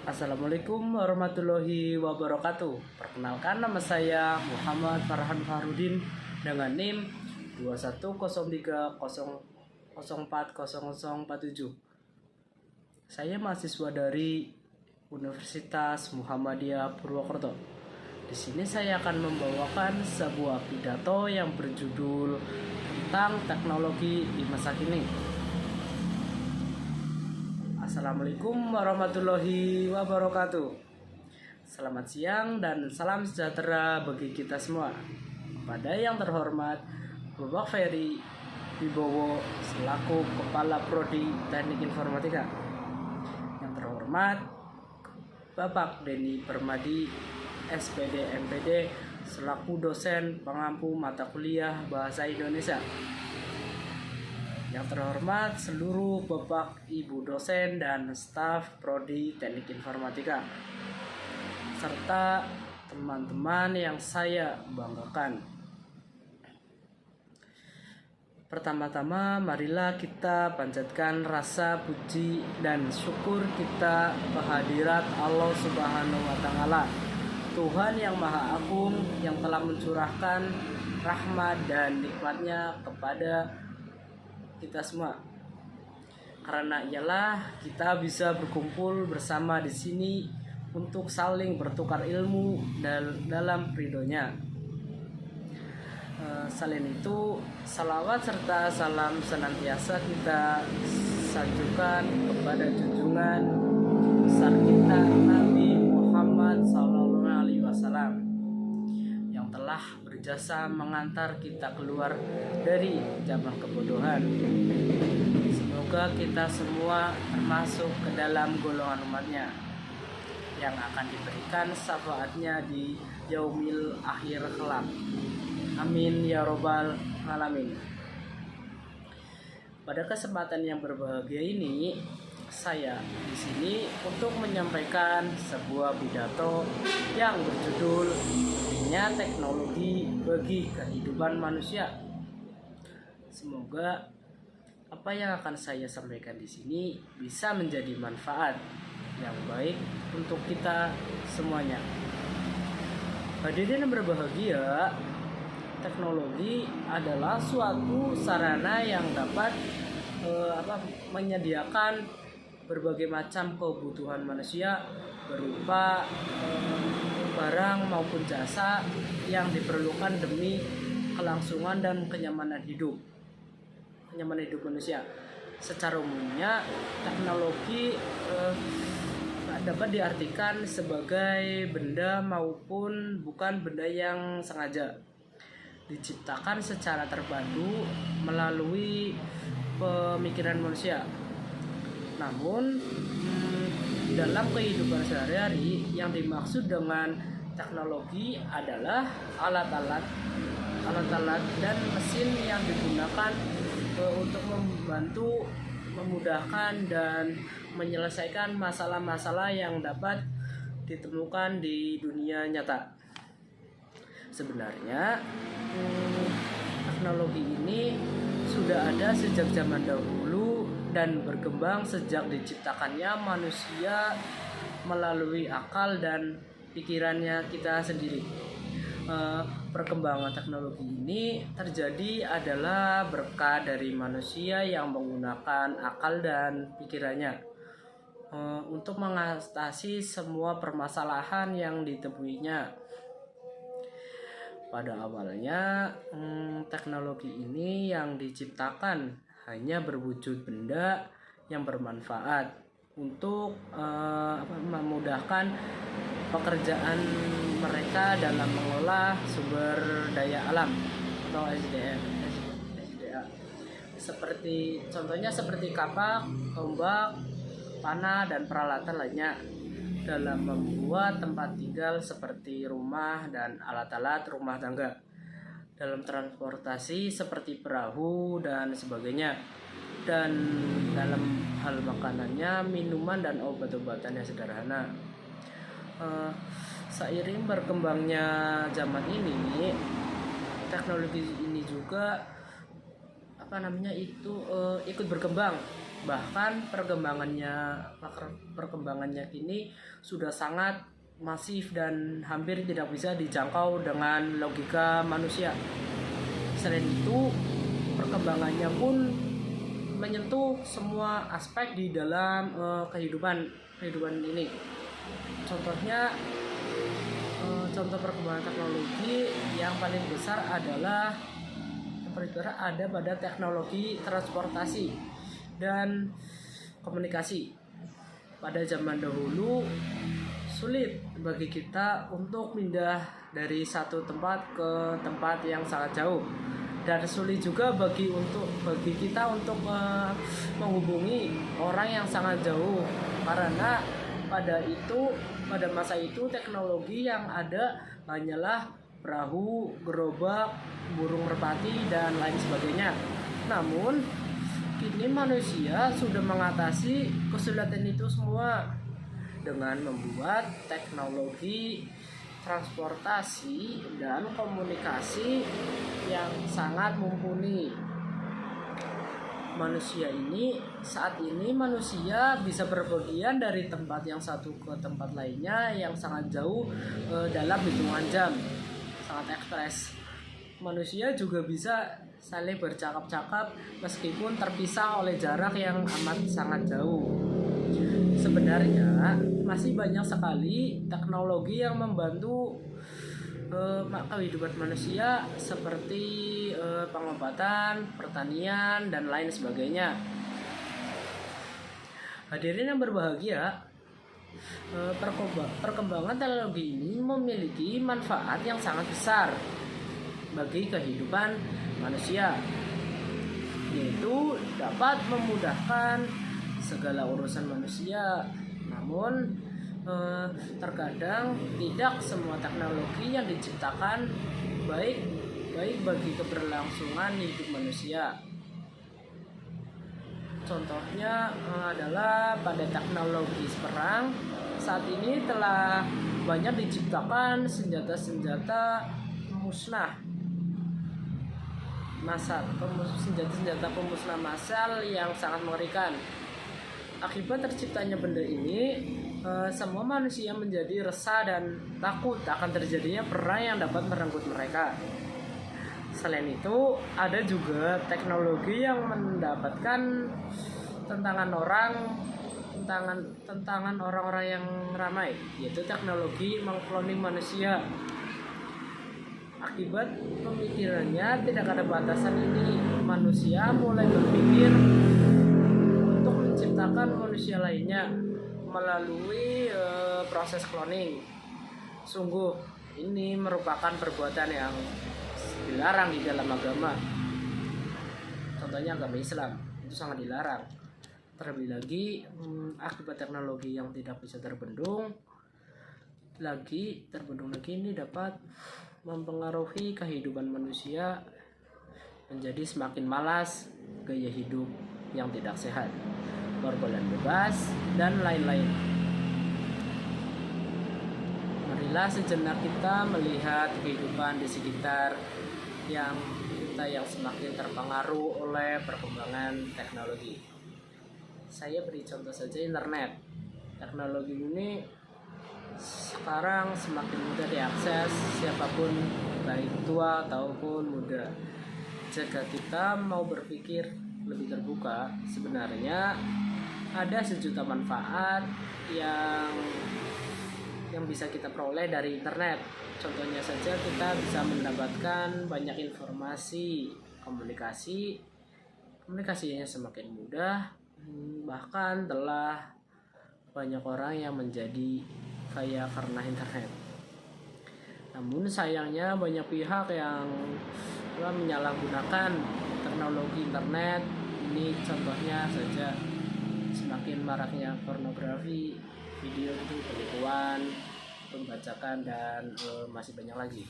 Assalamualaikum warahmatullahi wabarakatuh. Perkenalkan, nama saya Muhammad Farhan Farudin dengan NIM 21030040040047. Saya mahasiswa dari Universitas Muhammadiyah Purwokerto. Di sini saya akan membawakan sebuah pidato yang berjudul tentang teknologi di masa kini. Assalamualaikum warahmatullahi wabarakatuh. Selamat siang dan salam sejahtera bagi kita semua. Pada yang terhormat Bapak Ferry Wibowo selaku Kepala Prodi Teknik Informatika. Yang terhormat Bapak Denny Permadi SPD MPD selaku dosen pengampu mata kuliah Bahasa Indonesia. Yang terhormat seluruh Bapak Ibu dosen dan staf Prodi Teknik Informatika, serta teman-teman yang saya banggakan. Pertama-tama marilah kita panjatkan rasa puji dan syukur kita kehadirat Allah Subhanahu wa Ta'ala, Tuhan yang Maha Agung, yang telah mencurahkan rahmat dan nikmatnya kepada kita semua. Karena ialah kita bisa berkumpul bersama di sini untuk saling bertukar ilmu dalam ridhonya. Selain itu, salawat serta salam senantiasa kita sanjungkan kepada junjungan besar kita Nabi Muhammad SAW yang telah berjasa mengantar kita keluar dari zaman kebodohan. Semoga kita semua termasuk ke dalam golongan umatnya yang akan diberikan syafaatnya di yaumil akhir kelak. Amin ya robbal alamin. Pada kesempatan yang berbahagia ini, saya di sini untuk menyampaikan sebuah pidato yang berjudul teknologi bagi kehidupan manusia. Semoga apa yang akan saya sampaikan di sini bisa menjadi manfaat yang baik untuk kita semuanya. Hadirin yang berbahagia, teknologi adalah suatu sarana yang dapat menyediakan berbagai macam kebutuhan manusia berupa barang maupun jasa yang diperlukan demi kelangsungan dan kenyamanan hidup manusia. Secara umumnya, teknologi dapat diartikan sebagai benda maupun bukan benda yang sengaja diciptakan secara terpadu melalui pemikiran manusia. Namun dalam kehidupan sehari-hari, yang dimaksud dengan teknologi adalah alat-alat dan mesin yang digunakan untuk membantu, memudahkan dan menyelesaikan masalah-masalah yang dapat ditemukan di dunia nyata. Sebenarnya teknologi ini sudah ada sejak zaman dahulu dan berkembang sejak diciptakannya manusia melalui akal dan pikirannya kita sendiri. Perkembangan teknologi ini terjadi adalah berkat dari manusia yang menggunakan akal dan pikirannya untuk mengatasi semua permasalahan yang ditemuinya. Pada awalnya, teknologi ini yang diciptakan hanya berwujud benda yang bermanfaat untuk memudahkan pekerjaan mereka dalam mengolah sumber daya alam atau SDA. Contohnya seperti kapak, tombak, panah dan peralatan lainnya dalam membuat tempat tinggal seperti rumah dan alat-alat rumah tangga, dalam transportasi seperti perahu dan sebagainya, dan dalam hal makanannya, minuman dan obat-obatan yang sederhana. Seiring berkembangnya zaman ini, teknologi ini juga ikut berkembang Bahkan perkembangannya kini sudah sangat masif dan hampir tidak bisa dijangkau dengan logika manusia. Selain itu, perkembangannya pun menyentuh semua aspek di dalam kehidupan ini. Contohnya, contoh perkembangan teknologi yang paling besar adalah ada pada teknologi transportasi dan komunikasi. Pada zaman dahulu sulit bagi kita untuk pindah dari satu tempat ke tempat yang sangat jauh, dan sulit juga bagi kita untuk menghubungi orang yang sangat jauh, karena pada masa itu teknologi yang ada hanyalah perahu, gerobak, burung merpati, dan lain sebagainya. Namun kini manusia sudah mengatasi kesulitan itu semua dengan membuat teknologi transportasi dan komunikasi yang sangat mumpuni. Saat ini manusia bisa berpergian dari tempat yang satu ke tempat lainnya yang sangat jauh dalam hitungan jam, sangat ekspres. Manusia juga bisa saling bercakap-cakap meskipun terpisah oleh jarak yang amat sangat jauh. Sebenarnya masih banyak sekali teknologi yang membantu kehidupan manusia, seperti pengobatan, pertanian, dan lain sebagainya. Hadirin yang berbahagia, perkembangan teknologi ini memiliki manfaat yang sangat besar bagi kehidupan manusia, yaitu dapat memudahkan segala urusan manusia. Namun terkadang tidak semua teknologi yang diciptakan baik bagi keberlangsungan hidup manusia. Contohnya adalah pada teknologi perang. Saat ini telah banyak diciptakan senjata-senjata pemusnah massal yang sangat mengerikan. Akibat terciptanya benda ini, semua manusia menjadi resah dan takut akan terjadinya perang yang dapat merenggut mereka. Selain itu, ada juga teknologi yang mendapatkan tantangan orang-orang yang ramai, yaitu teknologi mengkloning manusia. Akibat pemikirannya tidak ada batasan ini, manusia mulai berpikir untuk menciptakan manusia lainnya melalui proses cloning. Sungguh ini merupakan perbuatan yang dilarang di dalam agama. Contohnya agama Islam itu sangat dilarang. Terlebih lagi akibat teknologi yang tidak bisa terbendung lagi ini dapat mempengaruhi kehidupan manusia menjadi semakin malas, gaya hidup yang tidak sehat, berbulan bebas, dan lain-lain. Marilah sejenak kita melihat kehidupan di sekitar yang semakin terpengaruh oleh perkembangan teknologi. Saya beri contoh saja internet. Teknologi ini sekarang semakin mudah diakses siapapun, baik tua ataupun muda. Jika kita mau berpikir lebih terbuka, sebenarnya ada sejuta manfaat yang bisa kita peroleh dari internet. Contohnya saja, kita bisa mendapatkan banyak informasi, komunikasinya semakin mudah, bahkan telah banyak orang yang menjadi kaya karena internet. Namun sayangnya banyak pihak yang menyalahgunakan teknologi internet ini. Contohnya saja, semakin maraknya pornografi, video itu, penipuan, pembajakan, dan masih banyak lagi.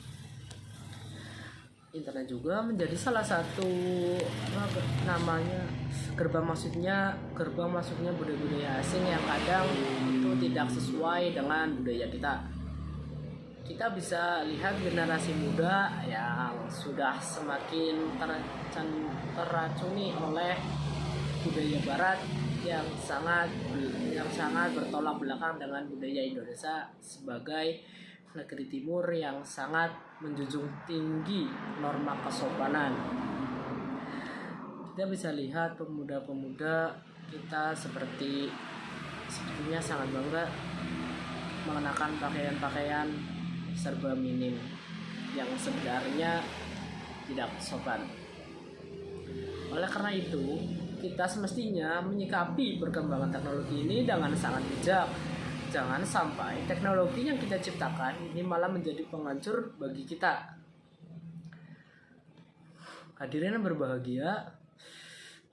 Internet juga menjadi salah satu gerbang masuknya budaya-budaya asing yang kadang itu tidak sesuai dengan budaya kita. Kita bisa lihat generasi muda yang sudah semakin teracuni oleh budaya barat yang sangat bertolak belakang dengan budaya Indonesia sebagai negeri timur yang sangat menjunjung tinggi norma kesopanan. Kita bisa lihat pemuda-pemuda kita sepertinya sangat bangga mengenakan pakaian-pakaian serba minim yang sebenarnya tidak sopan. Oleh karena itu, kita semestinya menyikapi perkembangan teknologi ini dengan sangat bijak. Jangan sampai teknologi yang kita ciptakan ini malah menjadi penghancur bagi kita. Hadirin yang berbahagia,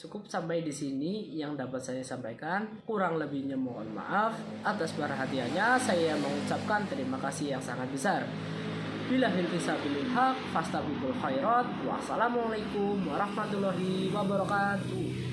cukup sampai di sini yang dapat saya sampaikan. Kurang lebihnya mohon maaf. Atas perhatiannya saya mengucapkan terima kasih yang sangat besar. Billahil fisabilil haq, fastabiqul khairat. Wassalamualaikum warahmatullahi wabarakatuh.